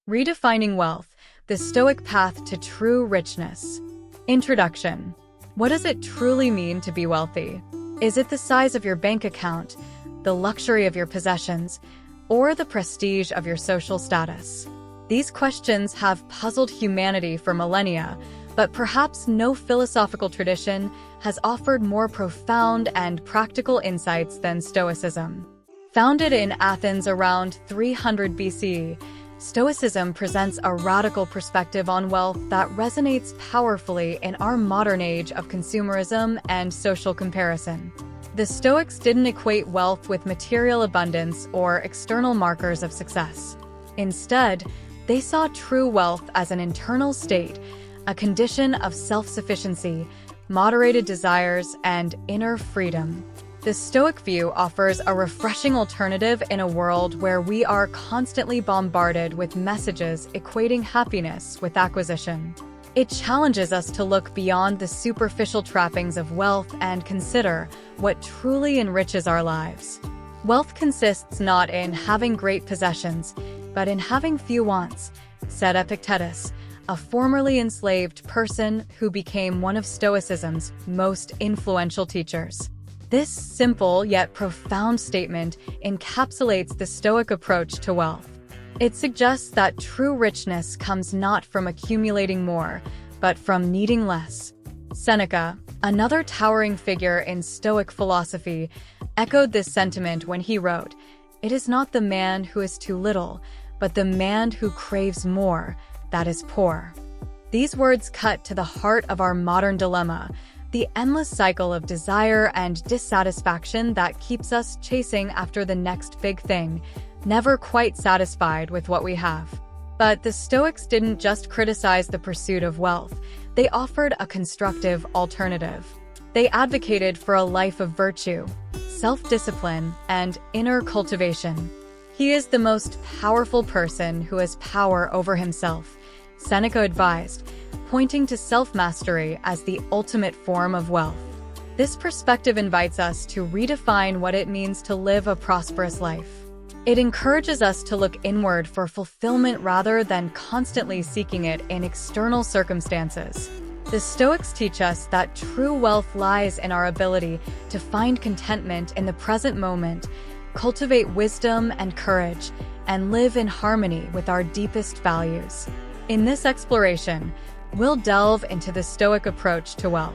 Redefining Wealth, the Stoic Path to True Richness. Introduction. What does it truly mean to be wealthy? Is it the size of your bank account, the luxury of your possessions, or the prestige of your social status? These questions have puzzled humanity for millennia, but perhaps no philosophical tradition has offered more profound and practical insights than Stoicism. Founded in Athens around 300 BC, Stoicism presents a radical perspective on wealth that resonates powerfully in our modern age of consumerism and social comparison. The Stoics didn't equate wealth with material abundance or external markers of success. Instead, they saw true wealth as an internal state, a condition of self-sufficiency, moderated desires, and inner freedom. The Stoic view offers a refreshing alternative in a world where we are constantly bombarded with messages equating happiness with acquisition. It challenges us to look beyond the superficial trappings of wealth and consider what truly enriches our lives. Wealth consists not in having great possessions, but in having few wants, said Epictetus, a formerly enslaved person who became one of Stoicism's most influential teachers. This simple yet profound statement encapsulates the Stoic approach to wealth. It suggests that true richness comes not from accumulating more, but from needing less. Seneca, another towering figure in Stoic philosophy, echoed this sentiment when he wrote, "It is not the man who is too little, but the man who craves more, that is poor." These words cut to the heart of our modern dilemma, the endless cycle of desire and dissatisfaction that keeps us chasing after the next big thing, never quite satisfied with what we have. But the Stoics didn't just criticize the pursuit of wealth, they offered a constructive alternative. They advocated for a life of virtue, self-discipline, and inner cultivation. "He is the most powerful person who has power over himself," Seneca advised, pointing to self-mastery as the ultimate form of wealth. This perspective invites us to redefine what it means to live a prosperous life. It encourages us to look inward for fulfillment rather than constantly seeking it in external circumstances. The Stoics teach us that true wealth lies in our ability to find contentment in the present moment, cultivate wisdom and courage, and live in harmony with our deepest values. In this exploration, we'll delve into the Stoic approach to wealth.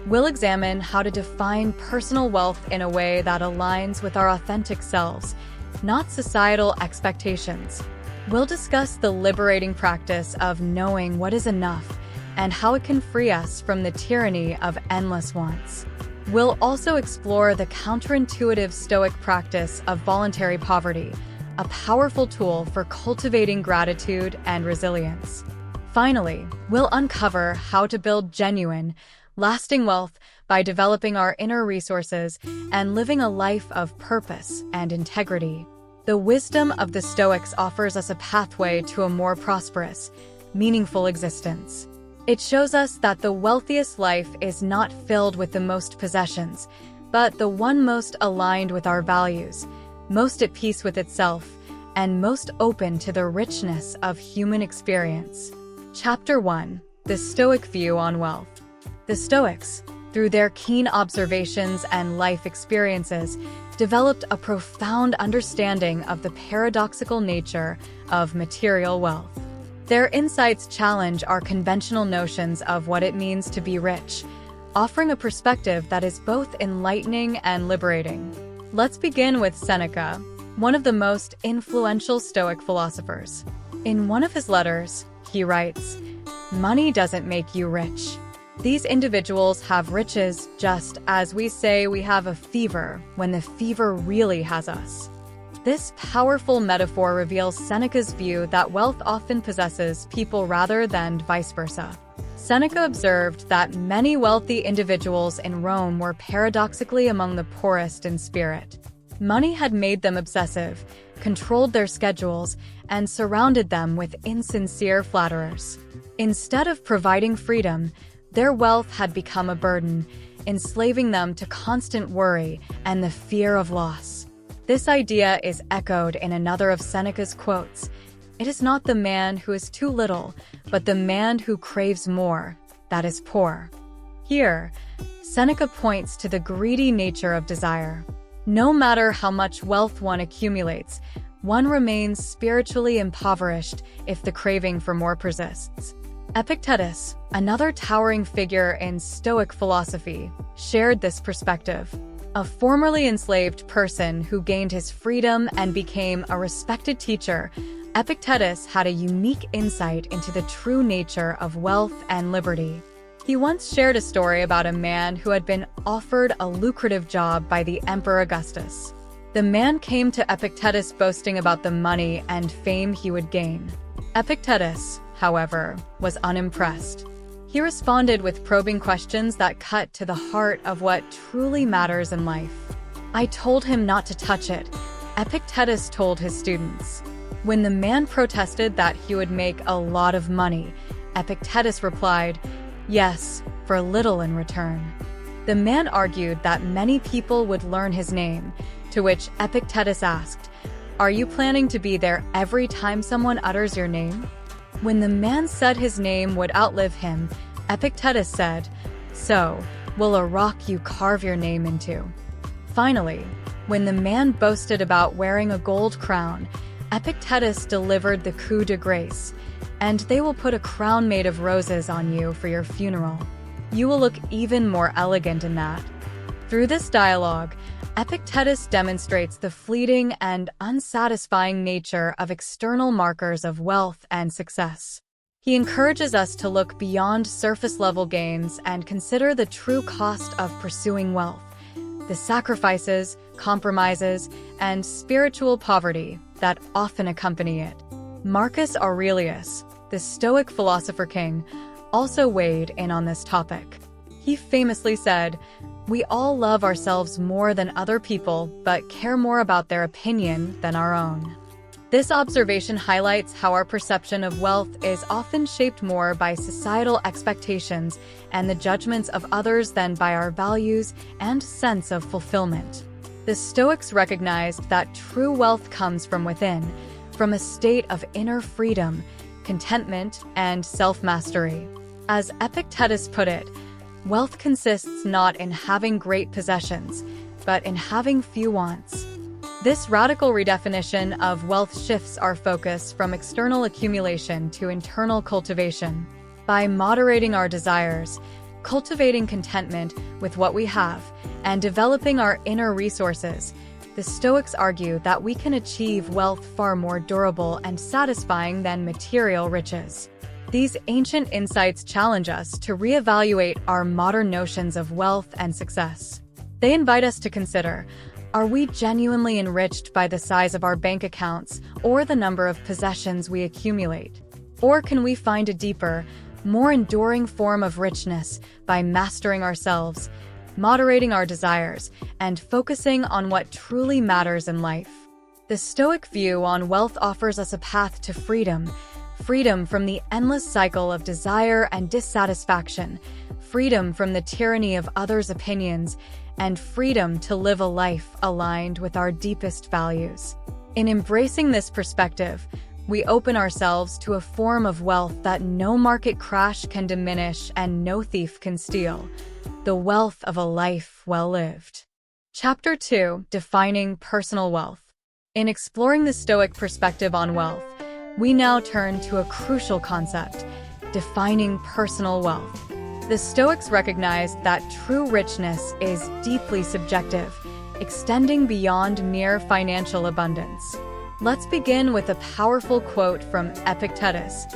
We'll examine how to define personal wealth in a way that aligns with our authentic selves, not societal expectations. We'll discuss the liberating practice of knowing what is enough and how it can free us from the tyranny of endless wants. We'll also explore the counterintuitive Stoic practice of voluntary poverty, a powerful tool for cultivating gratitude and resilience. Finally, we'll uncover how to build genuine, lasting wealth by developing our inner resources and living a life of purpose and integrity. The wisdom of the Stoics offers us a pathway to a more prosperous, meaningful existence. It shows us that the wealthiest life is not filled with the most possessions, but the one most aligned with our values, most at peace with itself, and most open to the richness of human experience. Chapter 1. The Stoic View on Wealth. The Stoics, through their keen observations and life experiences, developed a profound understanding of the paradoxical nature of material wealth. Their insights challenge our conventional notions of what it means to be rich, offering a perspective that is both enlightening and liberating. Let's begin with Seneca, one of the most influential Stoic philosophers. In one of his letters, he writes, "Money doesn't make you rich. These individuals have riches just as we say we have a fever when the fever really has us." This powerful metaphor reveals Seneca's view that wealth often possesses people rather than vice versa. Seneca observed that many wealthy individuals in Rome were paradoxically among the poorest in spirit. Money had made them obsessive, controlled their schedules, and surrounded them with insincere flatterers. Instead of providing freedom, their wealth had become a burden, enslaving them to constant worry and the fear of loss. This idea is echoed in another of Seneca's quotes, It is not the man who is too little, but the man who craves more, that is poor. Here, Seneca points to the greedy nature of desire. No matter how much wealth one accumulates, one remains spiritually impoverished if the craving for more persists. Epictetus, another towering figure in Stoic philosophy, shared this perspective. A formerly enslaved person who gained his freedom and became a respected teacher, Epictetus had a unique insight into the true nature of wealth and liberty. He once shared a story about a man who had been offered a lucrative job by the Emperor Augustus. The man came to Epictetus boasting about the money and fame he would gain. Epictetus, however, was unimpressed. He responded with probing questions that cut to the heart of what truly matters in life. "I told him not to touch it," Epictetus told his students. When the man protested that he would make a lot of money, Epictetus replied, "Yes, for little in return." The man argued that many people would learn his name, to which Epictetus asked, "Are you planning to be there every time someone utters your name?" When the man said his name would outlive him, Epictetus said, "So, will a rock you carve your name into?" Finally, when the man boasted about wearing a gold crown, Epictetus delivered the coup de grace, "And they will put a crown made of roses on you for your funeral. You will look even more elegant in that." Through this dialogue, Epictetus demonstrates the fleeting and unsatisfying nature of external markers of wealth and success. He encourages us to look beyond surface-level gains and consider the true cost of pursuing wealth, the sacrifices, compromises, and spiritual poverty that often accompany it. Marcus Aurelius, the Stoic philosopher king, also weighed in on this topic. He famously said, "We all love ourselves more than other people, but care more about their opinion than our own." This observation highlights how our perception of wealth is often shaped more by societal expectations and the judgments of others than by our values and sense of fulfillment. The Stoics recognized that true wealth comes from within, from a state of inner freedom, contentment, and self-mastery. As Epictetus put it, wealth consists not in having great possessions, but in having few wants. This radical redefinition of wealth shifts our focus from external accumulation to internal cultivation. By moderating our desires, cultivating contentment with what we have, and developing our inner resources, the Stoics argue that we can achieve wealth far more durable and satisfying than material riches. These ancient insights challenge us to reevaluate our modern notions of wealth and success. They invite us to consider, are we genuinely enriched by the size of our bank accounts or the number of possessions we accumulate? Or can we find a deeper, more enduring form of richness by mastering ourselves, moderating our desires, and focusing on what truly matters in life? The Stoic view on wealth offers us a path to freedom from the endless cycle of desire and dissatisfaction, freedom from the tyranny of others' opinions, and freedom to live a life aligned with our deepest values. In embracing this perspective, we open ourselves to a form of wealth that no market crash can diminish and no thief can steal, the wealth of a life well lived. Chapter 2: Defining Personal Wealth. In exploring the Stoic perspective on wealth, we now turn to a crucial concept: defining personal wealth. The Stoics recognized that true richness is deeply subjective, extending beyond mere financial abundance. Let's begin with a powerful quote from Epictetus: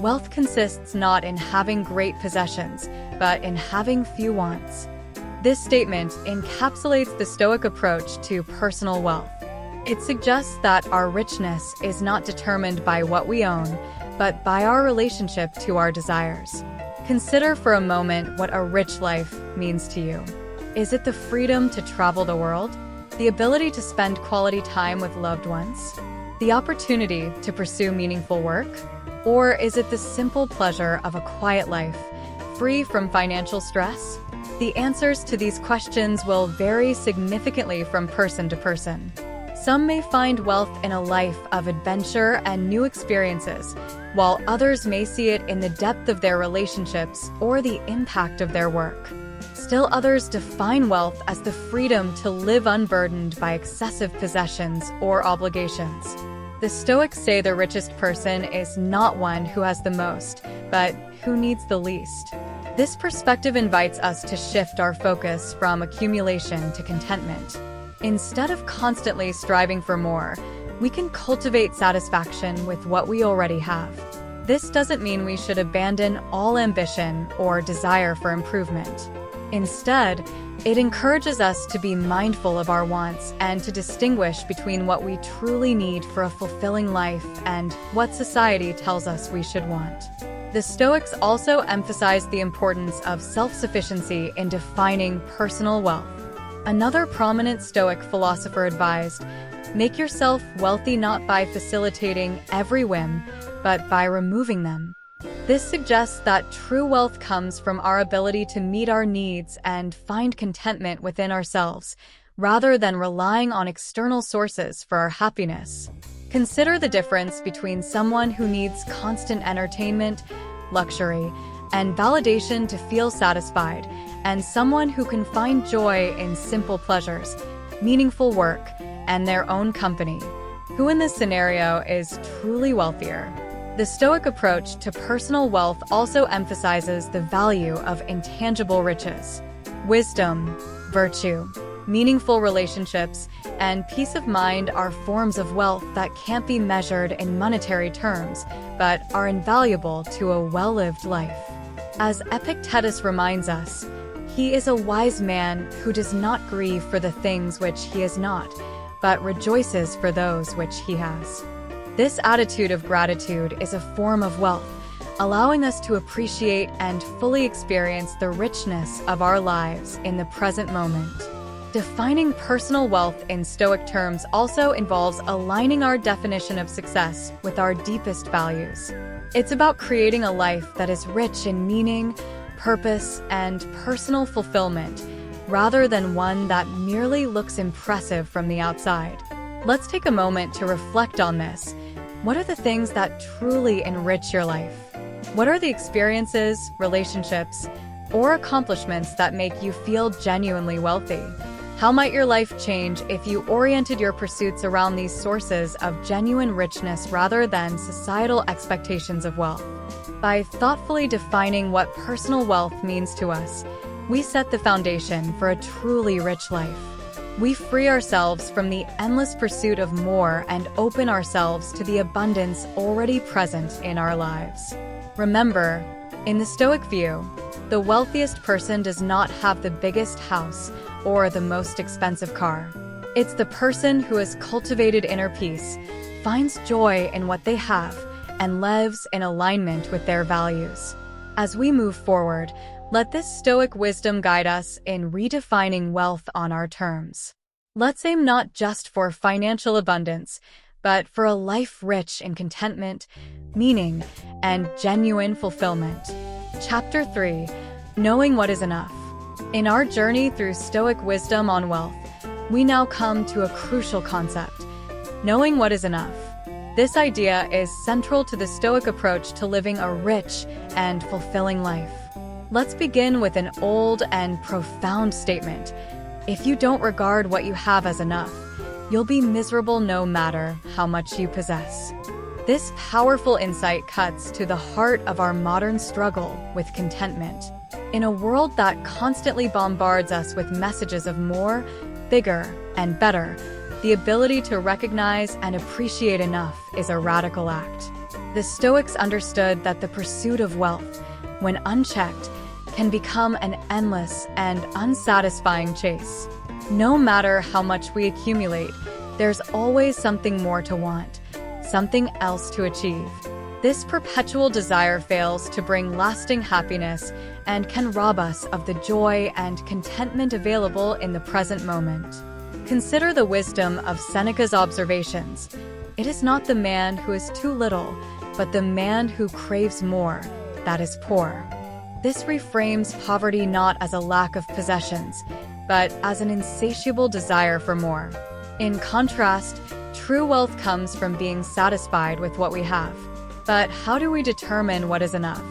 "Wealth consists not in having great possessions, but in having few wants." This statement encapsulates the Stoic approach to personal wealth. It suggests that our richness is not determined by what we own, but by our relationship to our desires. Consider for a moment what a rich life means to you. Is it the freedom to travel the world? The ability to spend quality time with loved ones? The opportunity to pursue meaningful work? Or is it the simple pleasure of a quiet life, free from financial stress? The answers to these questions will vary significantly from person to person. Some may find wealth in a life of adventure and new experiences, while others may see it in the depth of their relationships or the impact of their work. Still others define wealth as the freedom to live unburdened by excessive possessions or obligations. The Stoics say the richest person is not one who has the most, but who needs the least. This perspective invites us to shift our focus from accumulation to contentment. Instead of constantly striving for more, we can cultivate satisfaction with what we already have. This doesn't mean we should abandon all ambition or desire for improvement. Instead, it encourages us to be mindful of our wants and to distinguish between what we truly need for a fulfilling life and what society tells us we should want. The Stoics also emphasize the importance of self-sufficiency in defining personal wealth. Another prominent Stoic philosopher advised, "Make yourself wealthy not by facilitating every whim, but by removing them." This suggests that true wealth comes from our ability to meet our needs and find contentment within ourselves, rather than relying on external sources for our happiness. Consider the difference between someone who needs constant entertainment, luxury, and validation to feel satisfied, and someone who can find joy in simple pleasures, meaningful work, and their own company. Who in this scenario is truly wealthier? The Stoic approach to personal wealth also emphasizes the value of intangible riches. Wisdom, virtue, meaningful relationships, and peace of mind are forms of wealth that can't be measured in monetary terms, but are invaluable to a well-lived life. As Epictetus reminds us, he is a wise man who does not grieve for the things which he has not, but rejoices for those which he has. This attitude of gratitude is a form of wealth, allowing us to appreciate and fully experience the richness of our lives in the present moment. Defining personal wealth in Stoic terms also involves aligning our definition of success with our deepest values. It's about creating a life that is rich in meaning, purpose, and personal fulfillment, rather than one that merely looks impressive from the outside. Let's take a moment to reflect on this. What are the things that truly enrich your life? What are the experiences, relationships, or accomplishments that make you feel genuinely wealthy? How might your life change if you oriented your pursuits around these sources of genuine richness rather than societal expectations of wealth? By thoughtfully defining what personal wealth means to us, we set the foundation for a truly rich life. We free ourselves from the endless pursuit of more and open ourselves to the abundance already present in our lives. Remember, in the Stoic view, the wealthiest person does not have the biggest house or the most expensive car. It's the person who has cultivated inner peace, finds joy in what they have, and lives in alignment with their values. As we move forward, let this Stoic wisdom guide us in redefining wealth on our terms. Let's aim not just for financial abundance, but for a life rich in contentment, meaning, and genuine fulfillment. Chapter 3: Knowing What Is Enough. In our journey through Stoic wisdom on wealth, we now come to a crucial concept: knowing what is enough. This idea is central to the Stoic approach to living a rich and fulfilling life. Let's begin with an old and profound statement. If you don't regard what you have as enough, you'll be miserable no matter how much you possess. This powerful insight cuts to the heart of our modern struggle with contentment. In a world that constantly bombards us with messages of more, bigger, and better, the ability to recognize and appreciate enough is a radical act. The Stoics understood that the pursuit of wealth, when unchecked, can become an endless and unsatisfying chase. No matter how much we accumulate, there's always something more to want, something else to achieve. This perpetual desire fails to bring lasting happiness and can rob us of the joy and contentment available in the present moment. Consider the wisdom of Seneca's observations. It is not the man who is too little, but the man who craves more, that is poor. This reframes poverty not as a lack of possessions, but as an insatiable desire for more. In contrast, true wealth comes from being satisfied with what we have. But how do we determine what is enough?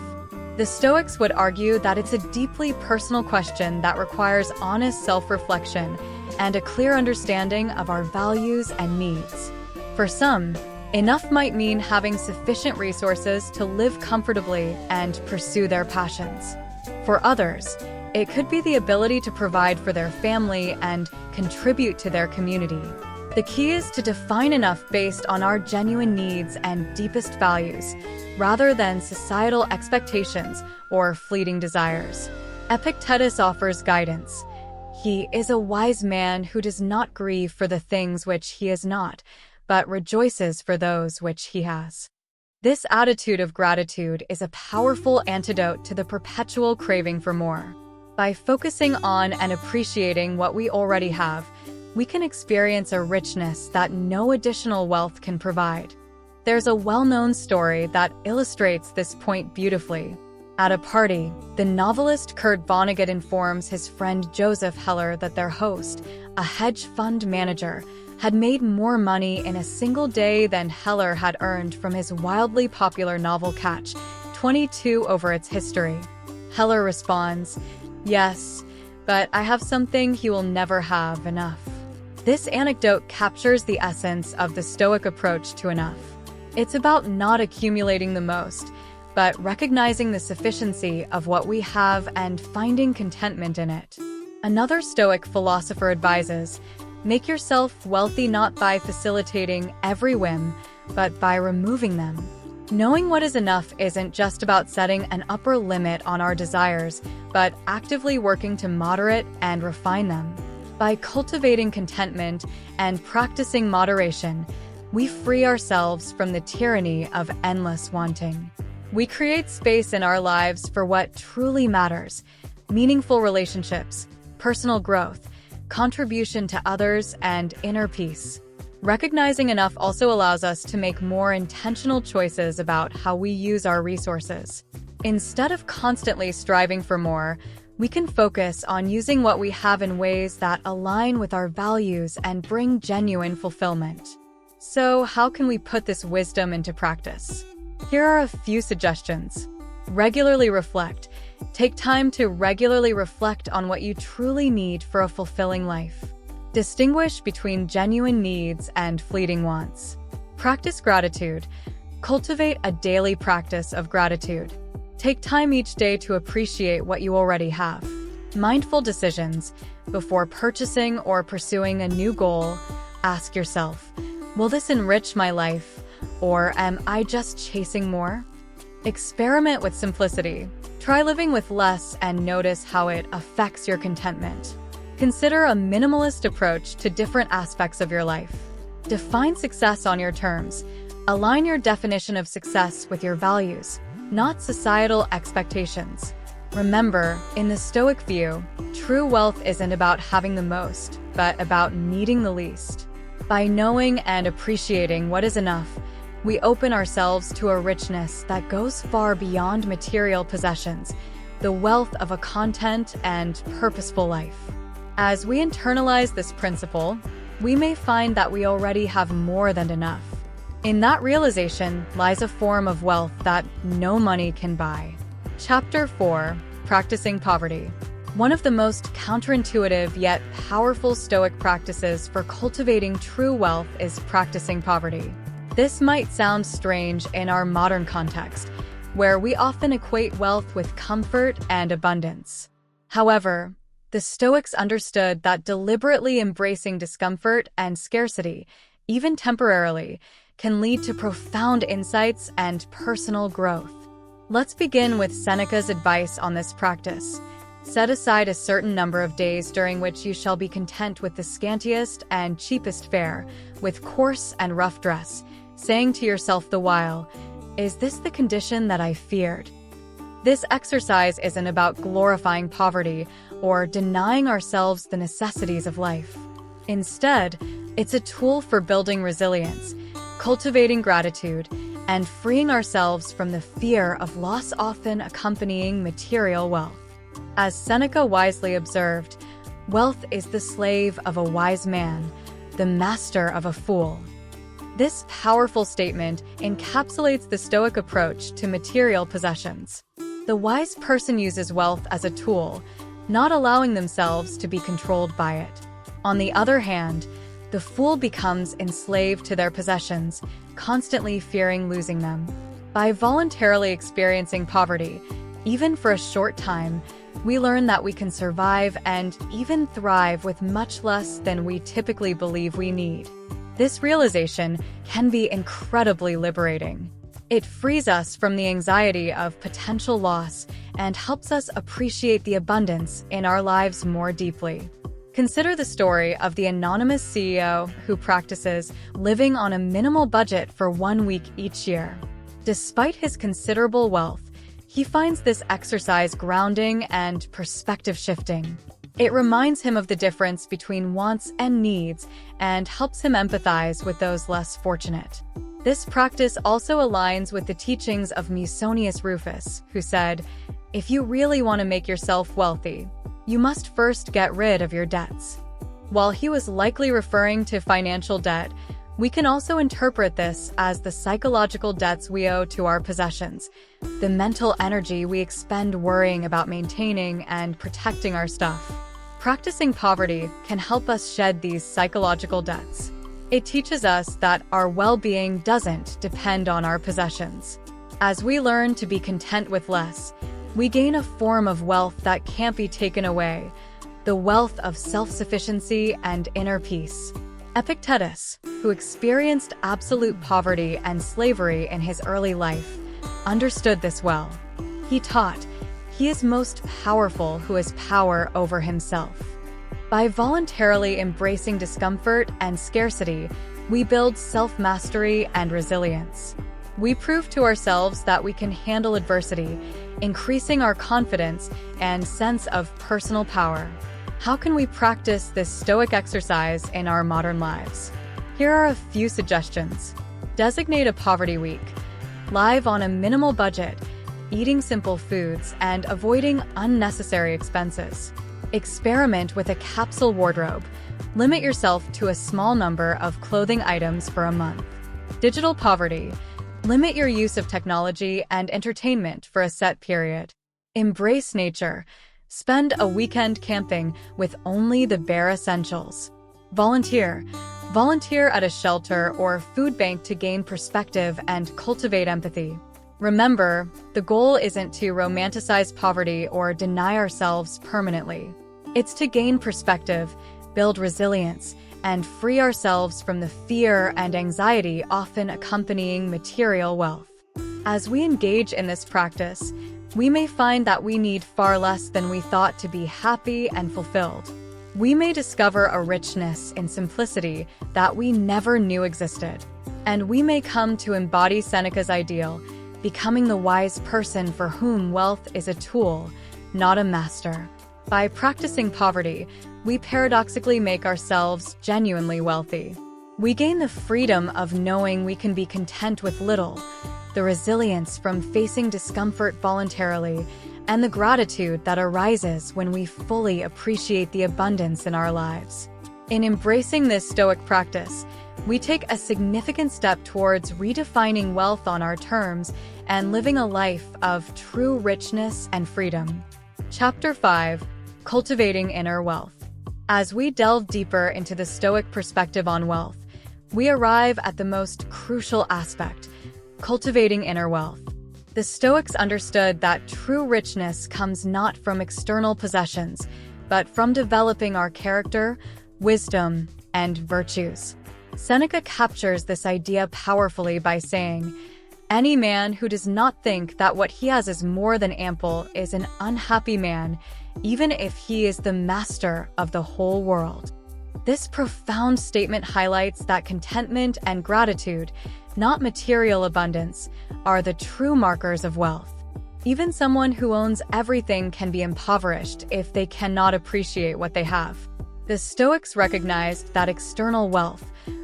The Stoics would argue that it's a deeply personal question that requires honest self-reflection and a clear understanding of our values and needs. For some, enough might mean having sufficient resources to live comfortably and pursue their passions. For others, it could be the ability to provide for their family and contribute to their community. The key is to define enough based on our genuine needs and deepest values, rather than societal expectations or fleeting desires. Epictetus offers guidance. He is a wise man who does not grieve for the things which he is not, but rejoices for those which he has. This attitude of gratitude is a powerful antidote to the perpetual craving for more. By focusing on and appreciating what we already have, we can experience a richness that no additional wealth can provide. There's a well-known story that illustrates this point beautifully. At a party, the novelist Kurt Vonnegut informs his friend Joseph Heller that their host, a hedge fund manager, had made more money in a single day than Heller had earned from his wildly popular novel Catch 22 over its history. Heller responds, "Yes, but I have something he will never have enough." This anecdote captures the essence of the Stoic approach to enough. It's about not accumulating the most, but recognizing the sufficiency of what we have and finding contentment in it. Another Stoic philosopher advises, make yourself wealthy not by facilitating every whim, but by removing them. Knowing what is enough isn't just about setting an upper limit on our desires, but actively working to moderate and refine them. By cultivating contentment and practicing moderation, we free ourselves from the tyranny of endless wanting. We create space in our lives for what truly matters: meaningful relationships, personal growth, contribution to others, and inner peace. Recognizing enough also allows us to make more intentional choices about how we use our resources. Instead of constantly striving for more, we can focus on using what we have in ways that align with our values and bring genuine fulfillment. So, how can we put this wisdom into practice? Here are a few suggestions. Regularly reflect. Take time to regularly reflect on what you truly need for a fulfilling life. Distinguish between genuine needs and fleeting wants. Practice gratitude. Cultivate a daily practice of gratitude. Take time each day to appreciate what you already have. Mindful decisions. Before purchasing or pursuing a new goal, ask yourself, will this enrich my life, or am I just chasing more? Experiment with simplicity. Try living with less and notice how it affects your contentment. Consider a minimalist approach to different aspects of your life. Define success on your terms. Align your definition of success with your values, not societal expectations. Remember, in the Stoic view, true wealth isn't about having the most, but about needing the least. By knowing and appreciating what is enough, we open ourselves to a richness that goes far beyond material possessions, the wealth of a content and purposeful life. As we internalize this principle, we may find that we already have more than enough. In that realization lies a form of wealth that no money can buy. Chapter 4: Practicing Poverty. One of the most counterintuitive yet powerful Stoic practices for cultivating true wealth is practicing poverty. This might sound strange in our modern context, where we often equate wealth with comfort and abundance. However, the Stoics understood that deliberately embracing discomfort and scarcity, even temporarily, can lead to profound insights and personal growth. Let's begin with Seneca's advice on this practice. Set aside a certain number of days during which you shall be content with the scantiest and cheapest fare, with coarse and rough dress, saying to yourself the while, "Is this the condition that I feared?" This exercise isn't about glorifying poverty or denying ourselves the necessities of life. Instead, it's a tool for building resilience, cultivating gratitude, and freeing ourselves from the fear of loss often accompanying material wealth. As Seneca wisely observed, wealth is the slave of a wise man. the master of a fool. This powerful statement encapsulates the Stoic approach to material possessions. The wise person uses wealth as a tool, not allowing themselves to be controlled by it. On the other hand, the fool becomes enslaved to their possessions, constantly fearing losing them. By voluntarily experiencing poverty, even for a short time, we learn that we can survive and even thrive with much less than we typically believe we need. This realization can be incredibly liberating. It frees us from the anxiety of potential loss and helps us appreciate the abundance in our lives more deeply. Consider the story of the anonymous CEO who practices living on a minimal budget for 1 week each year. Despite his considerable wealth, he finds this exercise grounding and perspective-shifting. It reminds him of the difference between wants and needs and helps him empathize with those less fortunate. This practice also aligns with the teachings of Musonius Rufus, who said, "If you really want to make yourself wealthy, you must first get rid of your debts." While he was likely referring to financial debt, we can also interpret this as the psychological debts we owe to our possessions, the mental energy we expend worrying about maintaining and protecting our stuff. Practicing poverty can help us shed these psychological debts. It teaches us that our well-being doesn't depend on our possessions. As we learn to be content with less, we gain a form of wealth that can't be taken away, the wealth of self-sufficiency and inner peace. Epictetus, who experienced absolute poverty and slavery in his early life, understood this well. He taught, "He is most powerful who has power over himself." By voluntarily embracing discomfort and scarcity, we build self-mastery and resilience. We prove to ourselves that we can handle adversity, increasing our confidence and sense of personal power. How can we practice this Stoic exercise in our modern lives? Here are a few suggestions. Designate a poverty week. Live on a minimal budget, eating simple foods, and avoiding unnecessary expenses. Experiment with a capsule wardrobe. Limit yourself to a small number of clothing items for a month. Digital poverty. Limit your use of technology and entertainment for a set period. Embrace nature. Spend a weekend camping with only the bare essentials. Volunteer. Volunteer at a shelter or food bank to gain perspective and cultivate empathy. Remember, the goal isn't to romanticize poverty or deny ourselves permanently. It's to gain perspective, build resilience, and free ourselves from the fear and anxiety often accompanying material wealth. As we engage in this practice, we may find that we need far less than we thought to be happy and fulfilled. We may discover a richness in simplicity that we never knew existed. And we may come to embody Seneca's ideal, becoming the wise person for whom wealth is a tool, not a master. By practicing poverty, we paradoxically make ourselves genuinely wealthy. We gain the freedom of knowing we can be content with little, the resilience from facing discomfort voluntarily, and the gratitude that arises when we fully appreciate the abundance in our lives. In embracing this Stoic practice, we take a significant step towards redefining wealth on our terms and living a life of true richness and freedom. Chapter 5: Cultivating Inner Wealth. As we delve deeper into the Stoic perspective on wealth, we arrive at the most crucial aspect: cultivating inner wealth. The Stoics understood that true richness comes not from external possessions, but from developing our character, wisdom, and virtues. Seneca captures this idea powerfully by saying, "Any man who does not think that what he has is more than ample is an unhappy man, even if he is the master of the whole world." This profound statement highlights that contentment and gratitude, not material abundance, are the true markers of wealth. Even someone who owns everything can be impoverished if they cannot appreciate what they have. The Stoics recognized that external wealth,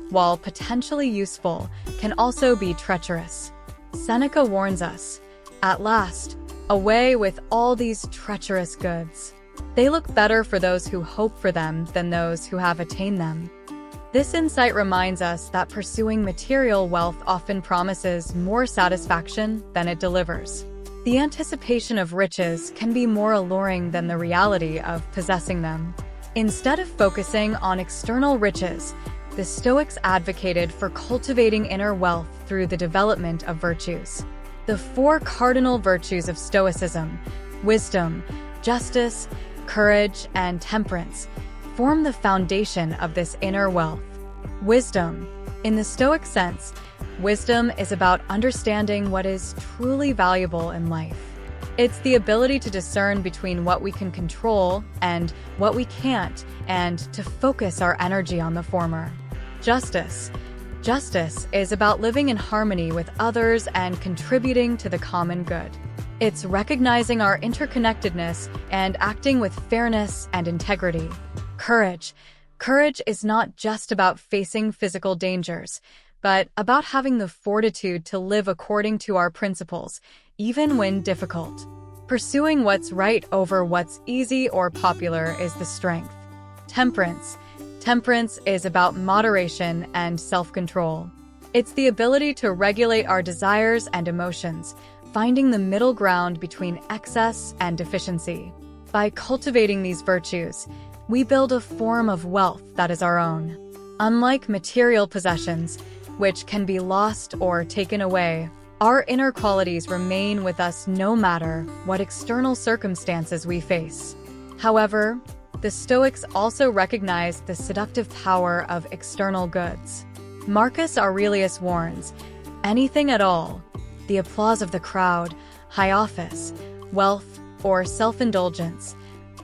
while potentially useful, can also be treacherous. Seneca warns us, "At last, away with all these treacherous goods. They look better for those who hope for them than those who have attained them." This insight reminds us that pursuing material wealth often promises more satisfaction than it delivers. The anticipation of riches can be more alluring than the reality of possessing them. Instead of focusing on external riches, the Stoics advocated for cultivating inner wealth through the development of virtues. The four cardinal virtues of Stoicism, wisdom, justice, courage, and temperance, form the foundation of this inner wealth. Wisdom. In the Stoic sense, wisdom is about understanding what is truly valuable in life. It's the ability to discern between what we can control and what we can't, and to focus our energy on the former. Justice. Justice is about living in harmony with others and contributing to the common good. It's recognizing our interconnectedness and acting with fairness and integrity. Courage. Courage is not just about facing physical dangers, but about having the fortitude to live according to our principles, even when difficult. Pursuing what's right over what's easy or popular is the strength. Temperance. Temperance is about moderation and self-control. It's the ability to regulate our desires and emotions, finding the middle ground between excess and deficiency. By cultivating these virtues, we build a form of wealth that is our own. Unlike material possessions, which can be lost or taken away, our inner qualities remain with us no matter what external circumstances we face. However, the Stoics also recognize the seductive power of external goods. Marcus Aurelius warns, anything at all, the applause of the crowd, high office, wealth, or self-indulgence,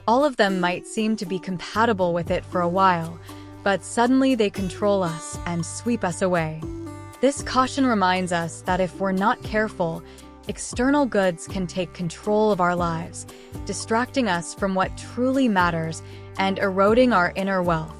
all of them might seem to be compatible with it for a while, but suddenly they control us and sweep us away. This caution reminds us that if we're not careful, external goods can take control of our lives, distracting us from what truly matters and eroding our inner wealth.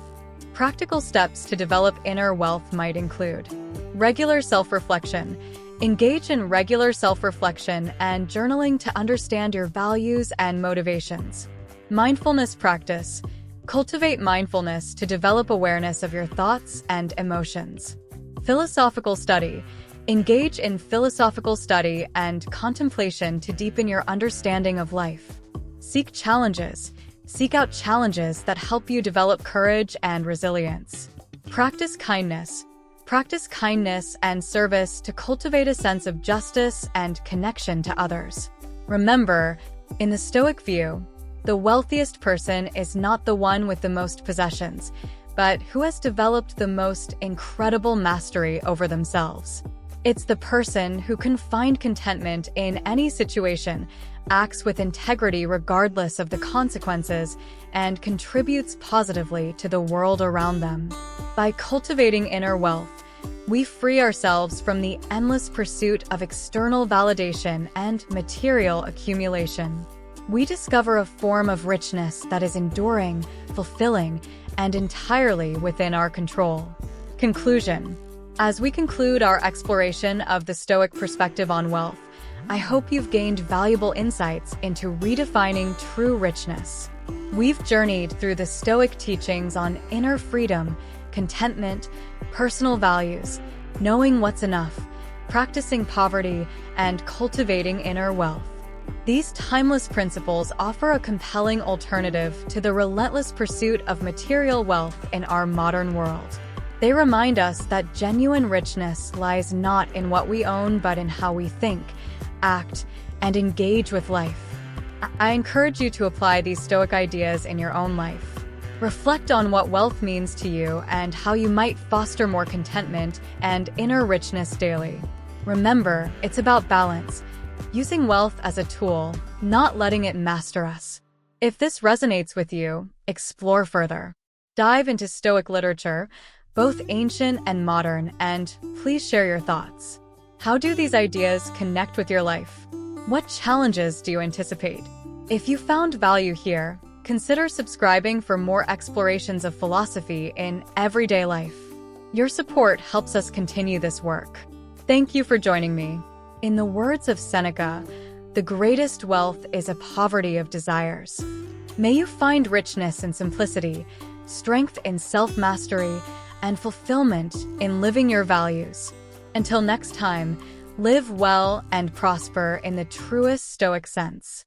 Practical steps to develop inner wealth might include regular self-reflection. Engage in regular self-reflection and journaling to understand your values and motivations. Mindfulness practice. Cultivate mindfulness to develop awareness of your thoughts and emotions. Philosophical study. Engage in philosophical study and contemplation to deepen your understanding of life. Seek challenges. Seek out challenges that help you develop courage and resilience. Practice kindness. Practice kindness and service to cultivate a sense of justice and connection to others. Remember, in the Stoic view, the wealthiest person is not the one with the most possessions, but who has developed the most incredible mastery over themselves. It's the person who can find contentment in any situation, acts with integrity regardless of the consequences, and contributes positively to the world around them. By cultivating inner wealth, we free ourselves from the endless pursuit of external validation and material accumulation. We discover a form of richness that is enduring, fulfilling, and entirely within our control. Conclusion. As we conclude our exploration of the Stoic perspective on wealth, I hope you've gained valuable insights into redefining true richness. We've journeyed through the Stoic teachings on inner freedom, contentment, personal values, knowing what's enough, practicing poverty, and cultivating inner wealth. These timeless principles offer a compelling alternative to the relentless pursuit of material wealth in our modern world. They remind us that genuine richness lies not in what we own but in how we think, act, and engage with life. I encourage you to apply these Stoic ideas in your own life. Reflect on what wealth means to you and how you might foster more contentment and inner richness daily. Remember, it's about balance, using wealth as a tool, not letting it master us. If this resonates with you, explore further. Dive into Stoic literature, both ancient and modern, and please share your thoughts. How do these ideas connect with your life? What challenges do you anticipate? If you found value here, consider subscribing for more explorations of philosophy in everyday life. Your support helps us continue this work. Thank you for joining me. In the words of Seneca, the greatest wealth is a poverty of desires. May you find richness in simplicity, strength in self-mastery, and fulfillment in living your values. Until next time, live well and prosper in the truest Stoic sense.